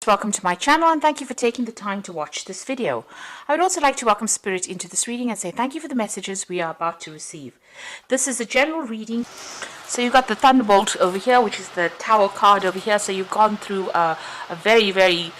Welcome to my channel and thank you for taking the time to watch this video. I would also like to welcome Spirit into this reading and say thank you for the messages we are about to receive. This is a general reading. So you've got the Thunderbolt over here, which is the Tower card over here. So you've gone through a very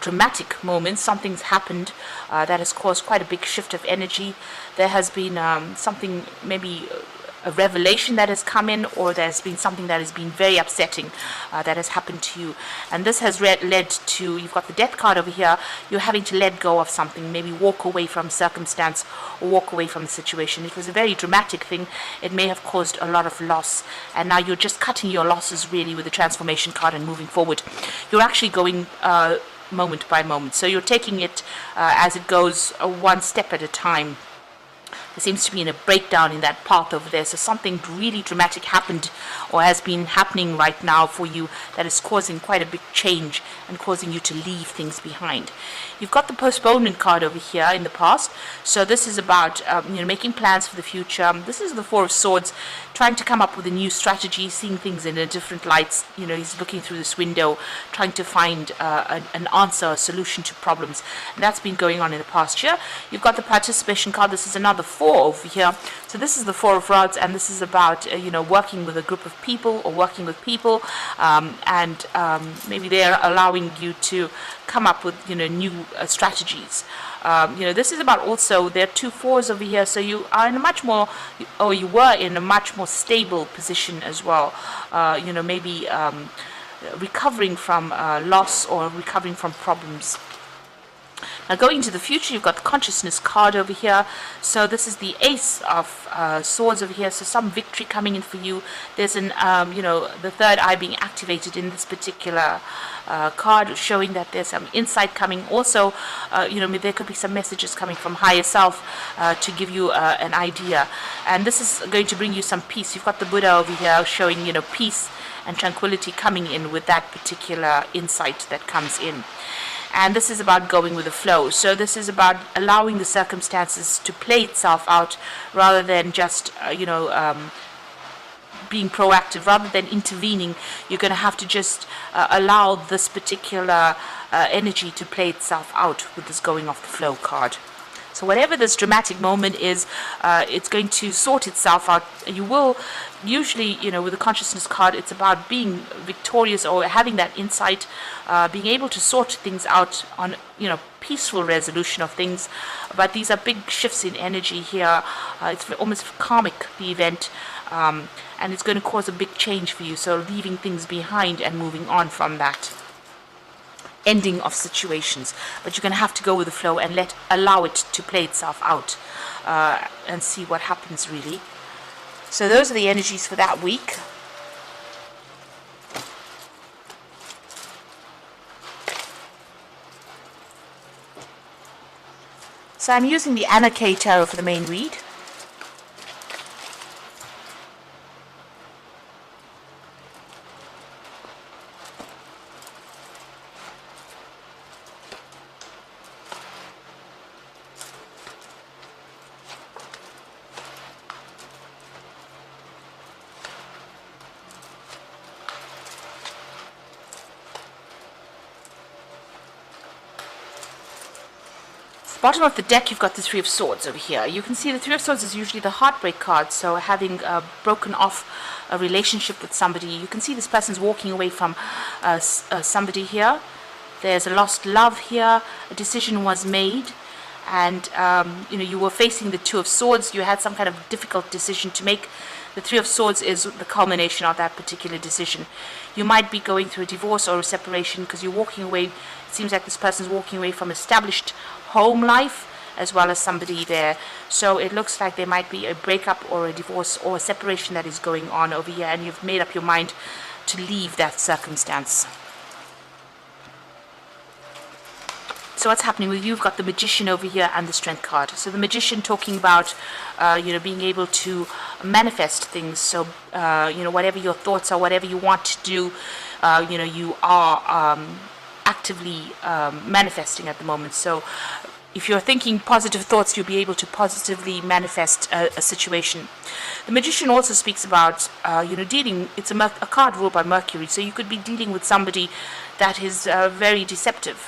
dramatic moment. Something's happened that has caused quite a big shift of energy. There has been something, maybe a revelation that has come in, or there's been something that has been very upsetting that has happened to you, and this has led to, you've got the Death card over here, you're having to let go of something, maybe walk away from circumstance or walk away from the situation. It was a very dramatic thing. It may have caused a lot of loss, and now you're just cutting your losses really with the Transformation card and moving forward. You're actually going moment by moment, so you're taking it as it goes, one step at a time. There seems to be a breakdown in that path over there. So something really dramatic happened or has been happening right now for you that is causing quite a big change and causing you to leave things behind. You've got the postponement card over here in the past. So this is about making plans for the future. This is the Four of Swords, trying to come up with a new strategy, seeing things in a different light. He's looking through this window, trying to find an answer, a solution to problems. And that's been going on in the past year. You've got the participation card. This is another four over here. So this is the Four of Rods, and this is about working with a group of people or working with people, and maybe they're allowing you to come up with new strategies. This is about, also there are two fours over here, so you are in a much more, or you were in a much more stable position as well. Maybe recovering from loss or recovering from problems. Now going into the future, you've got the Consciousness card over here. So this is the Ace of Swords over here. So some victory coming in for you. There's an, the third eye being activated in this particular card, showing that there's some insight coming. Also, there could be some messages coming from higher self to give you an idea. And this is going to bring you some peace. You've got the Buddha over here showing, peace and tranquility coming in with that particular insight that comes in. And this is about going with the flow. So this is about allowing the circumstances to play itself out, rather than just, being proactive, rather than intervening. You're going to have to just allow this particular energy to play itself out with this going off the flow card. So whatever this dramatic moment is, it's going to sort itself out. You will usually, with the Consciousness card, it's about being victorious or having that insight, being able to sort things out on, peaceful resolution of things. But these are big shifts in energy here. It's almost karmic, the event, and it's going to cause a big change for you. So leaving things behind and moving on from that ending of situations, but you're going to have to go with the flow and allow it to play itself out and see what happens really. So those are the energies for that week. So I'm using the Anna K Tarot for the main read. Bottom of the deck, you've got the Three of Swords over here. You can see the Three of Swords is usually the heartbreak card, so having broken off a relationship with somebody. You can see this person's walking away from somebody here. There's a lost love here. A decision was made, and you were facing the Two of Swords. You had some kind of difficult decision to make. The Three of Swords is the culmination of that particular decision. You might be going through a divorce or a separation because you're walking away. It seems like this person's walking away from established home life as well as somebody there. So it looks like there might be a breakup or a divorce or a separation that is going on over here, and you've made up your mind to leave that circumstance. So what's happening with you? You've got the Magician over here and the Strength card. So the Magician talking about being able to manifest things. So whatever your thoughts are, whatever you want to do, you are actively manifesting at the moment. So if you're thinking positive thoughts, you'll be able to positively manifest a situation. The Magician also speaks about, dealing. It's a card ruled by Mercury, so you could be dealing with somebody that is very deceptive.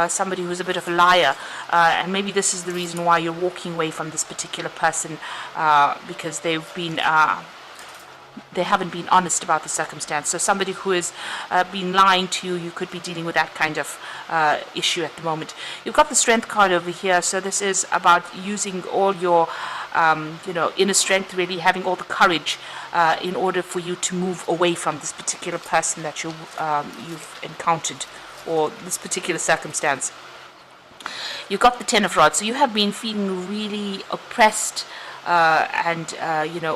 Somebody who's a bit of a liar, and maybe this is the reason why you're walking away from this particular person, because they haven't been honest about the circumstance. So somebody who has been lying to you, you could be dealing with that kind of issue at the moment. You've got the Strength card over here, so this is about using all your inner strength, really having all the courage in order for you to move away from this particular person that you've encountered, or this particular circumstance. You've got the Ten of Rods, so you have been feeling really oppressed, and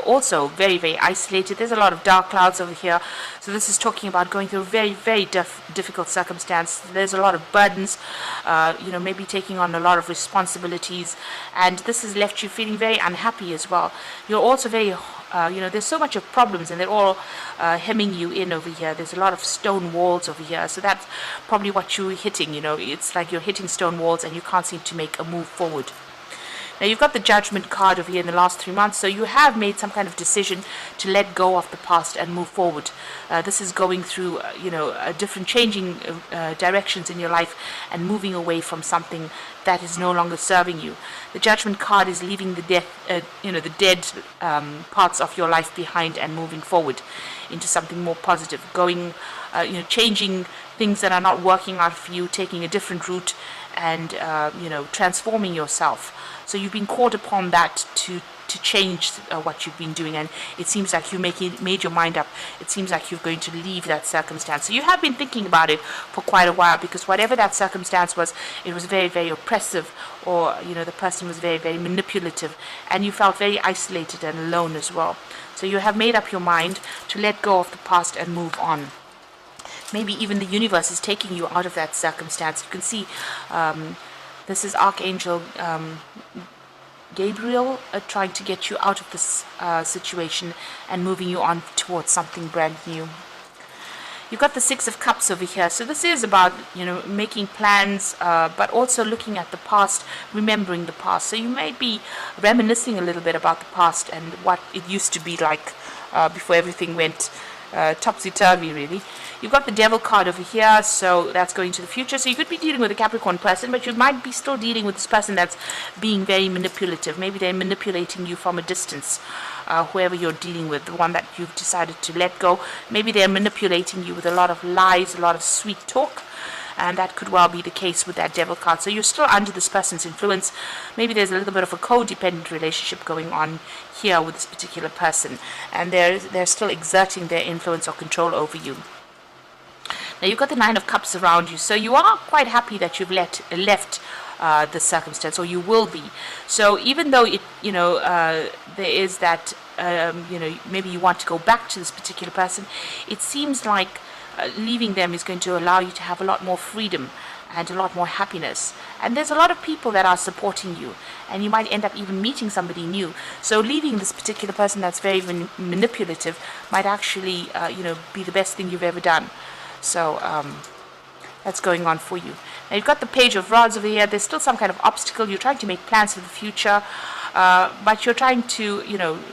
also very, very isolated. There's a lot of dark clouds over here, so this is talking about going through a very, very difficult circumstance. There's a lot of burdens, maybe taking on a lot of responsibilities, and this has left you feeling very unhappy as well. You're also very there's so much of problems, and they're all hemming you in over here. There's a lot of stone walls over here, so that's probably what you're hitting. It's like you're hitting stone walls and you can't seem to make a move forward. Now you've got the Judgment card over here in the last 3 months, so you have made some kind of decision to let go of the past and move forward. This is going through, different changing directions in your life and moving away from something that is no longer serving you. The Judgment card is leaving the dead parts of your life behind and moving forward into something more positive, going, changing things that are not working out for you, taking a different route, and transforming yourself. So you've been called upon that to change what you've been doing, and it seems like you made your mind up. It seems like you're going to leave that circumstance. So you have been thinking about it for quite a while, because whatever that circumstance was, it was very, very oppressive, or the person was very, very manipulative, and you felt very isolated and alone as well. So you have made up your mind to let go of the past and move on. Maybe even the universe is taking you out of that circumstance. You can see this is Archangel Gabriel trying to get you out of this situation and moving you on towards something brand new. You've got the Six of Cups over here. So this is about, making plans, but also looking at the past, remembering the past. So you might be reminiscing a little bit about the past and what it used to be like before everything went topsy-turvy, really. You've got the Devil card over here, so that's going to the future. So you could be dealing with a Capricorn person, but you might be still dealing with this person that's being very manipulative. Maybe they're manipulating you from a distance, whoever you're dealing with, the one that you've decided to let go. Maybe they're manipulating you with a lot of lies, a lot of sweet talk, and that could well be the case with that Devil card. So you're still under this person's influence. Maybe there's a little bit of a codependent relationship going on here with this particular person, and they're still exerting their influence or control over you. Now you've got the Nine of Cups around you, so you are quite happy that you've left the circumstance, or you will be. So even though there is that maybe you want to go back to this particular person, it seems like leaving them is going to allow you to have a lot more freedom and a lot more happiness. And there's a lot of people that are supporting you, and you might end up even meeting somebody new. So leaving this particular person that's very manipulative might actually be the best thing you've ever done. So that's going on for you. Now you've got the Page of Rods over here. There's still some kind of obstacle. You're trying to make plans for the future, but you're trying to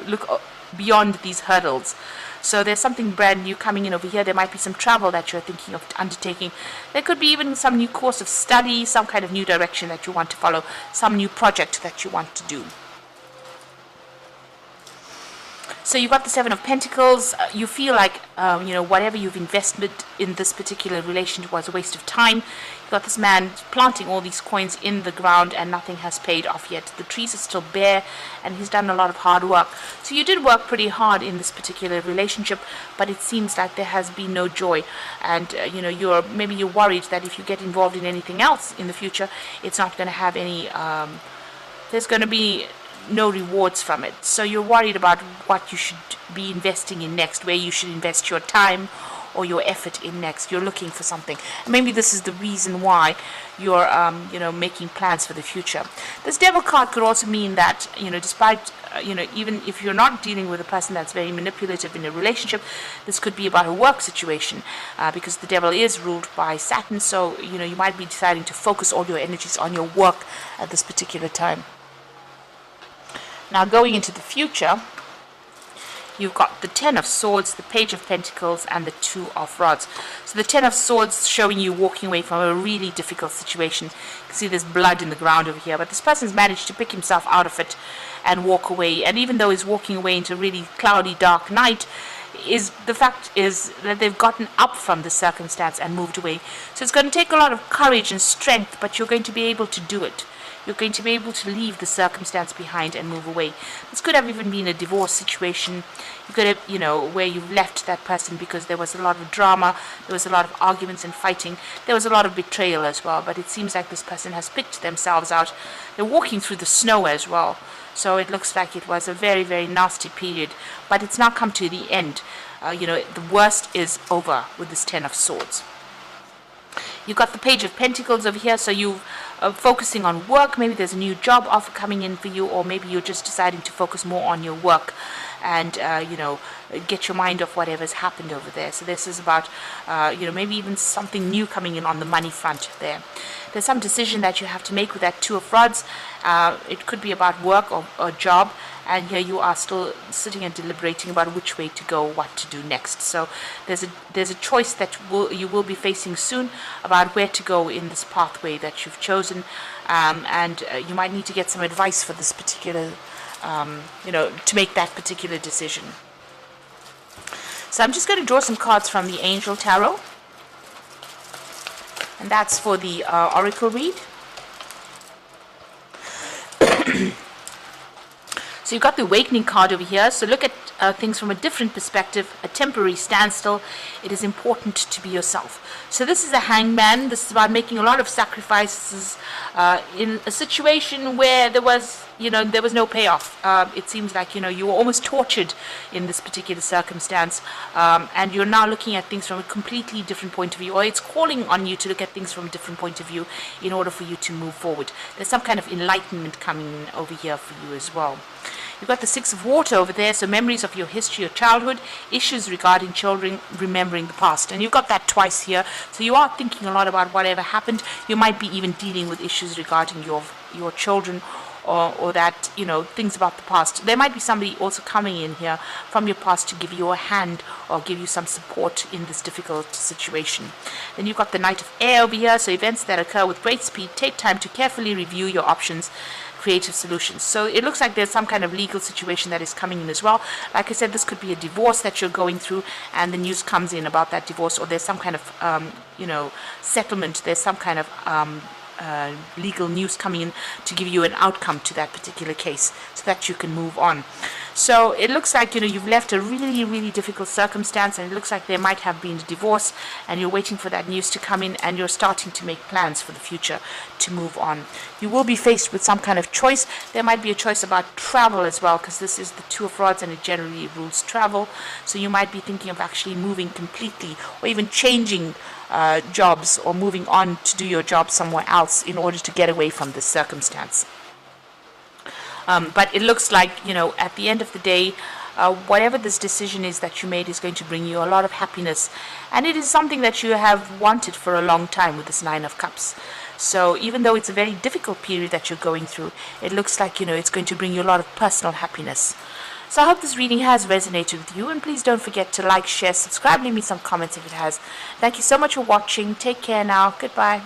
look beyond these hurdles. So there's something brand new coming in over here. There might be some travel that you're thinking of undertaking. There could be even some new course of study, some kind of new direction that you want to follow, some new project that you want to do. So you've got the Seven of Pentacles. You feel like, whatever you've invested in this particular relationship was a waste of time. You've got this man planting all these coins in the ground and nothing has paid off yet. The trees are still bare and he's done a lot of hard work. So you did work pretty hard in this particular relationship, but it seems like there has been no joy. And, you're worried that if you get involved in anything else in the future, it's not going to have any, there's going to be no rewards from it. So you're worried about what you should be investing in next, where you should invest your time, or your effort in next. You're looking for something. Maybe this is the reason why you're making plans for the future. This devil card could also mean that, despite even if you're not dealing with a person that's very manipulative in a relationship, this could be about a work situation, because the devil is ruled by Saturn. So you might be deciding to focus all your energies on your work at this particular time. Now, going into the future, you've got the Ten of Swords, the Page of Pentacles, and the Two of Rods. So the Ten of Swords showing you walking away from a really difficult situation. You can see there's blood in the ground over here, but this person's managed to pick himself out of it and walk away. And even though he's walking away into a really cloudy, dark night, the fact is that they've gotten up from the circumstance and moved away. So it's going to take a lot of courage and strength, but you're going to be able to do it. You're going to be able to leave the circumstance behind and move away. This could have even been a divorce situation. You could have, where you've left that person because there was a lot of drama, there was a lot of arguments and fighting, there was a lot of betrayal as well. But it seems like this person has picked themselves out. They're walking through the snow as well. So it looks like it was a very, very nasty period. But it's now come to the end. The worst is over with this Ten of Swords. You've got the Page of Pentacles over here, so you're focusing on work. Maybe there's a new job offer coming in for you, or maybe you're just deciding to focus more on your work and, get your mind off whatever's happened over there. So this is about, maybe even something new coming in on the money front there. There's some decision that you have to make with that Two of Rods. It could be about work or job. And here you are still sitting and deliberating about which way to go, what to do next. So there's a choice that you will be facing soon about where to go in this pathway that you've chosen, and you might need to get some advice for this particular, to make that particular decision. So I'm just going to draw some cards from the Angel Tarot, and that's for the Oracle read. So you've got the Awakening card over here. So look at things from a different perspective, a temporary standstill. It is important to be yourself. So this is a Hangman. This is about making a lot of sacrifices in a situation where there was no payoff. It seems like, you were almost tortured in this particular circumstance. And you're now looking at things from a completely different point of view, or it's calling on you to look at things from a different point of view in order for you to move forward. There's some kind of enlightenment coming over here for you as well. You've got the Six of Water over there, so memories of your history, your childhood, issues regarding children, remembering the past. And you've got that twice here, so you are thinking a lot about whatever happened. You might be even dealing with issues regarding your children, or that, things about the past. There might be somebody also coming in here from your past to give you a hand or give you some support in this difficult situation. Then you've got the Knight of Air over here, so events that occur with great speed. Take time to carefully review your options, creative solutions. So it looks like there's some kind of legal situation that is coming in as well. Like I said, this could be a divorce that you're going through, and the news comes in about that divorce, or there's some kind of settlement. There's some kind of legal news coming in to give you an outcome to that particular case so that you can move on. So it looks like you've left a really, really difficult circumstance, and it looks like there might have been a divorce, and you're waiting for that news to come in, and you're starting to make plans for the future to move on. You will be faced with some kind of choice. There might be a choice about travel as well, because this is the Two of Rods and it generally rules travel. So you might be thinking of actually moving completely, or even changing jobs, or moving on to do your job somewhere else in order to get away from this circumstance. But it looks like, at the end of the day, whatever this decision is that you made is going to bring you a lot of happiness. And it is something that you have wanted for a long time with this Nine of Cups. So even though it's a very difficult period that you're going through, it looks like, it's going to bring you a lot of personal happiness. So I hope this reading has resonated with you, and please don't forget to like, share, subscribe, leave me some comments if it has. Thank you so much for watching. Take care now. Goodbye.